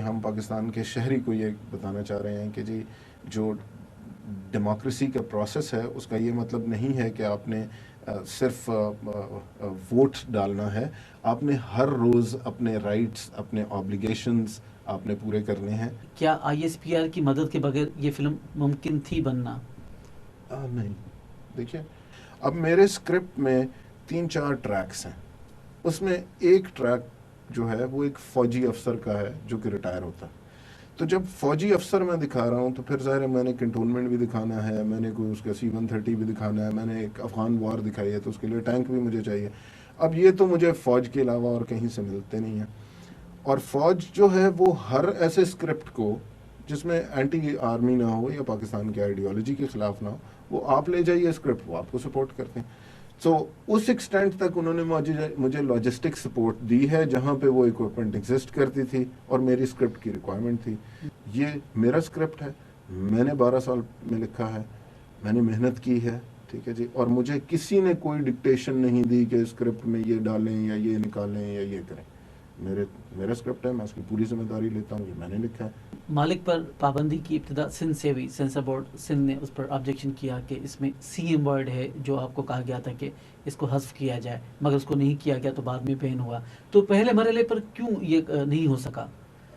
ہم پاکستان کے شہری کو یہ بتانا چاہ رہے ہیں کہ جی جو ڈیموکریسی کا پروسیس ہے اس کا یہ مطلب نہیں ہے کہ آپ نے صرف ووٹ ڈالنا ہے. آپ نے ہر روز اپنے رائٹس، اپنے آبلیگیشنز آپ نے پورے کرنے ہیں. کیا ISPR کی مدد کے بغیر یہ فلم ممکن تھی بننا؟ نہیں. دیکھیے اب میرے اسکرپٹ میں 3-4 ٹریکس ہیں. اس میں ایک ٹریک جو ہے وہ ایک فوجی افسر کا ہے جو کہ ریٹائر ہوتا ہے. تو جب فوجی افسر میں دکھا رہا ہوں تو پھر ظاہر ہے میں نے کنٹونمنٹ بھی دکھانا ہے، میں نے کوئی اس کا C-130 بھی دکھانا ہے، میں نے ایک افغان وار دکھائی ہے تو اس کے لیے ٹینک بھی مجھے چاہیے. اب یہ تو مجھے فوج کے علاوہ اور کہیں سے ملتے نہیں ہیں. اور فوج جو ہے وہ ہر ایسے اسکرپٹ کو جس میں اینٹی آرمی نہ ہو یا پاکستان کی آئیڈیالوجی کے خلاف نہ ہو، وہ آپ لے جائیے اسکرپٹ، وہ آپ کو سپورٹ کرتے ہیں. سو اس ایکسٹینٹ تک انہوں نے مجھے لاجسٹک سپورٹ دی ہے جہاں پہ وہ اکوپمنٹ ایگزسٹ کرتی تھی اور میری اسکرپٹ کی ریکوائرمنٹ تھی. یہ میرا اسکرپٹ ہے، میں نے 12 سال میں لکھا ہے، میں نے محنت کی ہے، ٹھیک ہے جی. اور مجھے کسی نے کوئی ڈکٹیشن نہیں دی کہ اسکرپٹ میں یہ ڈالیں یا یہ نکالیں یا یہ کریں. میرا اسکرپٹ ہے، میں اس کی پوری ذمہ داری لیتا ہوں، یہ میں نے لکھا ہے. مالک پر پابندی کی ابتدا سندھ سے ہوئی. سینسر بورڈ سندھ نے اس پر آبجیکشن کیا کہ اس میں CM ورڈ ہے جو آپ کو کہا گیا تھا کہ اس کو حذف کیا جائے، مگر اس کو نہیں کیا گیا تو بعد میں بین ہوا. تو پہلے مرحلے پر کیوں یہ نہیں ہو سکا؟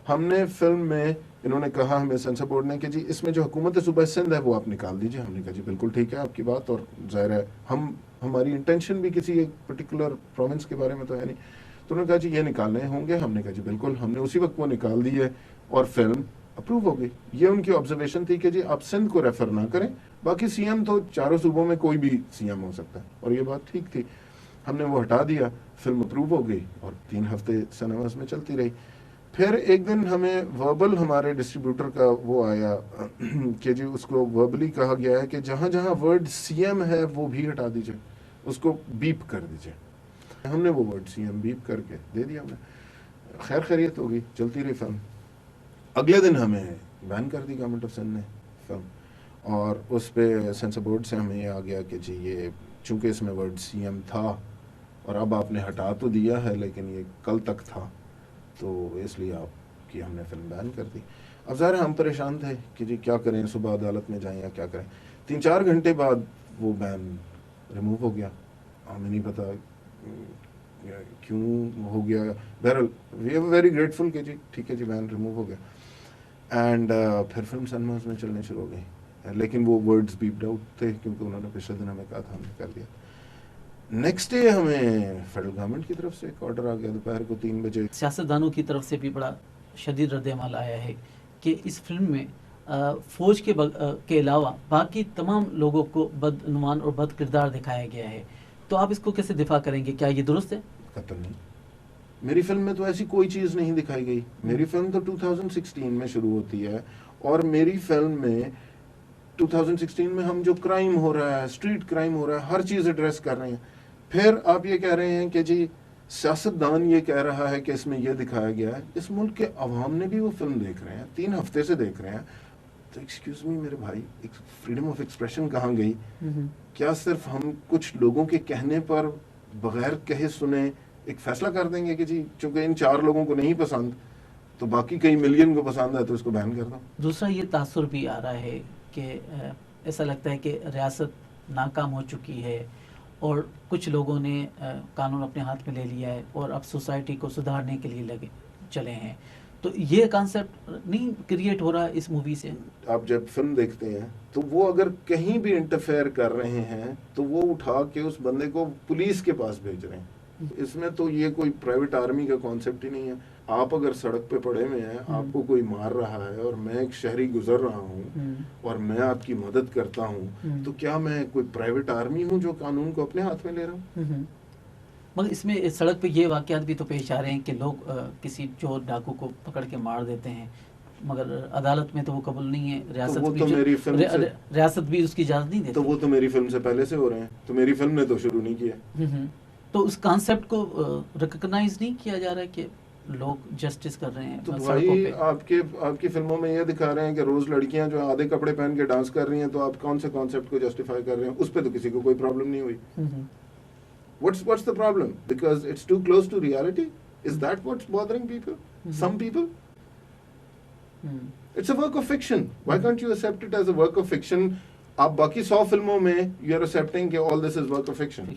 ہم نے فلم میں انہوں نے کہا ہمیں سینسر بورڈ نے کہ جی اس میں جو حکومت صوبہ سندھ ہے وہ آپ نکال دیجیے. ہم نے کہا جی بالکل ٹھیک ہے آپ کی بات، اور ظاہر ہے ہماری انٹینشن بھی کسی ایک پرٹیکولر پروونس کے بارے میں تو ہے نہیں. تو انہوں نے کہا جی یہ نکالنے ہوں گے. ہم نے کہا جی بالکل. ہم نے اسی وقت وہ نکال دی ہے اور فلم اپروو ہو گئی. یہ ان کی آبزرویشن تھی کہ جی آپ سندھ کو ریفر نہ کریں، باقی CM تو چاروں صوبوں میں کوئی بھی CM ہو سکتا ہے، اور یہ بات ٹھیک تھی. ہم نے وہ ہٹا دیا، فلم اپروو ہو گئی اور 3 ہفتے سنیماز میں چلتی رہی. پھر ایک دن ہمیں وربل ہمارے ڈسٹریبیوٹر کا وہ آیا کہ جی اس کو وربلی کہا گیا ہے کہ جہاں جہاں ورڈ CM ہے وہ بھی ہٹا دیجئے، اس کو بیپ کر دیجئے. ہم نے وہ ورڈ CM بیپ کر کے دے دیا. ہم نے خیر خیریت ہو گئی، چلتی رہی فلم. اگلے دن ہمیں بین کر دی گورنمنٹ آف سندھ نے فلم، اور اس پہ سینسر بورڈ سے ہمیں یہ آ گیا کہ جی یہ چونکہ اس میں ورڈ CM تھا اور اب آپ نے ہٹا تو دیا ہے لیکن یہ کل تک تھا، تو اس لیے آپ کی ہم نے فلم بین کر دی. اب ظاہر ہم پریشان تھے کہ جی کیا کریں، صبح عدالت میں جائیں یا کیا کریں. 3-4 گھنٹے بعد وہ بین ریموو ہو گیا. ہمیں نہیں پتا کیوں ہو گیا. بہرحال وی آر ویری گریٹفل کہ جی ٹھیک ہے جی بین ریموو ہو گیا. اینڈ پھر فلم سنیماز میں چلنے شروع ہو گئی، لیکن وہ ورڈز بیپڈ آؤٹ تھے کیونکہ انہوں نے پچھلے دن ہمیں کہا تھا، ہم نے کر دیا. نیکسٹ ڈے ہمیں فیڈرل گورنمنٹ کی طرف سے ایک آرڈر آ گیا دوپہر کو 3 بجے. سیاستدانوں کی طرف سے بھی بڑا شدید رد عمل آیا ہے کہ اس فلم میں فوج کے علاوہ باقی تمام لوگوں کو بدعنوان اور بد کردار دکھایا گیا ہے. تو آپ اس کو کیسے دفاع کریں گے؟ کیا یہ درست ہے؟ قطعاً نہیں. میری فلم میں تو ایسی کوئی چیز نہیں دکھائی گئی. میری فلم تو 2016 میں شروع ہوتی ہے، اور میری فلم میں 2016 میں ہم جو کرائم ہو رہا ہے، اسٹریٹ کرائم ہو رہا ہے، ہر چیز ایڈریس کر رہے ہیں. پھر آپ یہ کہہ رہے ہیں کہ جی سیاستدان یہ کہہ رہا ہے کہ اس میں یہ دکھایا گیا ہے. اس ملک کے عوام نے بھی وہ فلم دیکھ رہے ہیں، 3 ہفتے سے دیکھ رہے ہیں. تو ایکسکیوز می میرے بھائی، فریڈم آف ایکسپریشن کہاں گئی؟ کیا صرف ہم کچھ لوگوں کے کہنے پر بغیر کہے سنے ایک فیصلہ کر دیں گے کہ جی چونکہ ان 4 لوگوں کو نہیں پسند تو باقی کئی ملین کو پسند ہے تو اس کو بین کر دو؟ دوسرا یہ تاثر بھی آ رہا ہے کہ ایسا لگتا ہے کہ ریاست ناکام ہو چکی ہے اور کچھ لوگوں نے قانون اپنے ہاتھ میں لے لیا ہے اور اب سوسائٹی کو سدھارنے کے لیے چلے ہیں. تو یہ کانسیپٹ نہیں کریٹ ہو رہا اس مووی سے؟ آپ جب فلم دیکھتے ہیں تو وہ اگر کہیں بھی انٹرفیئر کر رہے ہیں تو وہ اٹھا کے اس بندے کو پولیس کے پاس بھیج رہے ہیں. اس میں تو یہ کوئی پرائیویٹ آرمی کا کانسیپٹ ہی نہیں ہے. آپ اگر سڑک پہ پڑے ہوئے ہیں، آپ کو کوئی مار رہا ہے اور میں ایک شہری گزر رہا ہوں اور میں آپ کی مدد کرتا ہوں، تو کیا میں کوئی پرائیویٹ آرمی ہوں جو قانون کو اپنے ہاتھ میں لے رہا ہوں؟ مگر اس میں سڑک پہ یہ واقعات بھی تو پیش آ رہے ہیں کہ لوگ کسی چور ڈاکو کو پکڑ کے مار دیتے ہیں، مگر عدالت میں تو وہ قبول نہیں ہے. ریاست بھی اس کی اجازت نہیں دیتی. تو وہ تو میری فلم سے پہلے سے ہو رہے ہیں، تو میری فلم نے تو شروع نہیں کیا. تو اس کانسیپٹ کو ریکگنائز نہیں کیا جا رہا کہ لوگ جسٹس کر رہے ہیں. تو بھائی آپ کی فلموں میں یہ دکھا رہے ہیں کہ روز لڑکیاں جو آدھے کپڑے پہن کے ڈانس کر رہی ہیں، تو آپ کون سے کانسیپٹ کو جسٹیفائی کر رہے ہیں؟ اس پہ تو کسی کو کوئی پرابلم نہیں ہوئی. What's the problem? Because it's too close to reality? Is that what's bothering people? Some people? It's a work of fiction. Why can't you accept it as a work of fiction? آپ باقی 100 فلموں میں you are accepting کہ all this is work of fiction.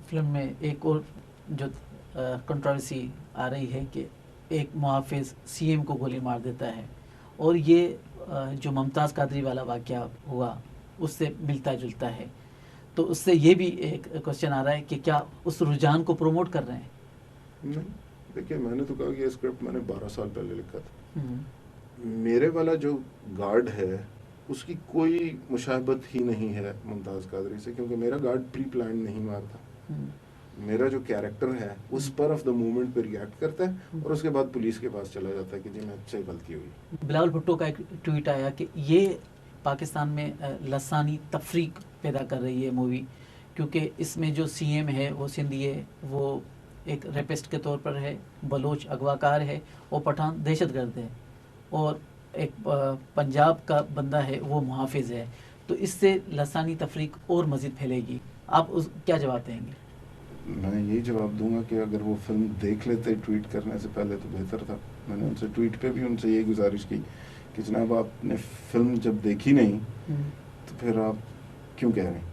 Film میں ایک اور جو controversy آ رہی ہے کہ ایک محافظ سی ایم کو گولی مار دیتا ہے، اور یہ جو ممتاز قادری والا واقعہ ہوا اس سے ملتا جلتا ہے، تو اس سے یہ بھی ایک کوشچن آ رہا ہے کہ کیا اس رجحان کو پروموٹ کر رہے ہیں؟ نہیں، دیکھیے میں نے تو کہا کہ یہ اسکرپٹ میں نے 12 سال پہلے لکھا تھا. میرے والا جو گارڈ ہے اس کی کوئی مشابہت ہی نہیں ہے ممتاز قادری سے، کیونکہ میرا گارڈ پری پلان نہیں مارتا. میرا جو کیریکٹر ہے اس پر آف دا مومنٹ پہ ریئیکٹ کرتا ہے اور اس کے بعد پولیس کے پاس چلا جاتا ہے کہ جی میں سے غلطی ہوئی. بلاول بھٹو کا ایک ٹویٹ آیا کہ یہ پاکستان میں لسانی تفریق پیدا کر رہی ہے مووی، کیونکہ اس میں جو سی ایم ہے وہ سندھی ہے، وہ ایک ریپسٹ کے طور پر ہے، بلوچ اغوا کار ہے، اور پٹھان دہشت گرد ہے، اور ایک پنجاب کا بندہ ہے وہ محافظ ہے. تو اس سے لسانی تفریق اور مزید پھیلے گی. آپ کیا جواب دیں گے؟ میں یہی جواب دوں گا کہ اگر وہ فلم دیکھ لیتے ٹویٹ کرنے سے پہلے تو بہتر تھا. میں نے ان سے ٹویٹ پہ بھی ان سے یہ گزارش کی کہ جناب آپ نے فلم جب دیکھی نہیں تو پھر آپ کیوں کہہ رہے ہیں.